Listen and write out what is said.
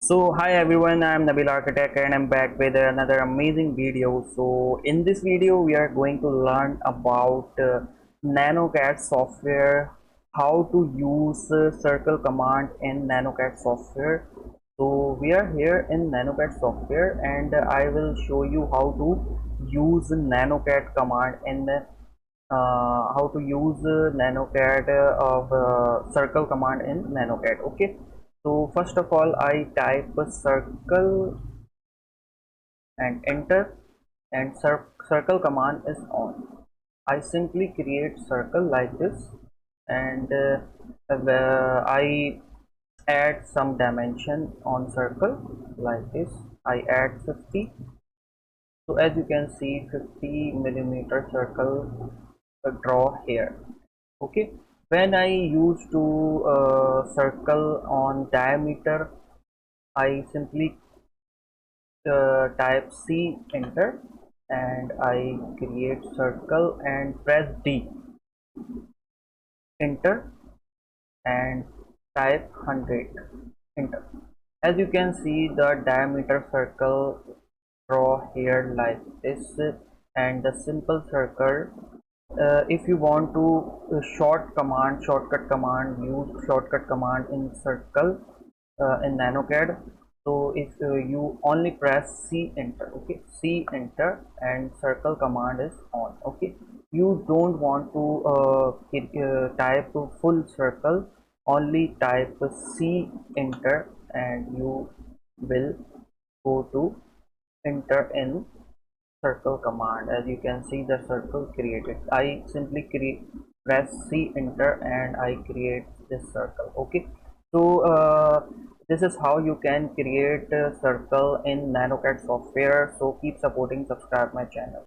So hi everyone, I'm Nabil Architect and I'm back with another amazing video. So in this video we are going to learn about NanoCAD software, how to use circle command in NanoCAD software. So we are here in NanoCAD software and I will show you how to use NanoCAD command in how to use NanoCAD of circle command in NanoCAD. Okay, so first of all I type a circle and enter, and circle command is on. I simply create circle like this, and I add some dimension on circle like this. I add 50. So as you can see, 50 millimeter circle draw here. Okay, when I used to circle on diameter, I simply type C, enter, and I create circle and press D, enter, and type 100, enter. As you can see, the diameter circle draw here like this, and the simple circle. If you want to shortcut command, use shortcut command in circle in NanoCAD. So if you only press C, enter. Okay, C, enter, and circle command is on. Okay, you don't want to type full circle, only type C, enter, and you will go to enter in circle command. As you can see, the circle created. I simply press C, enter, and I create this circle. Okay, so this is how you can create a circle in NanoCAD software. So keep supporting, subscribe my channel.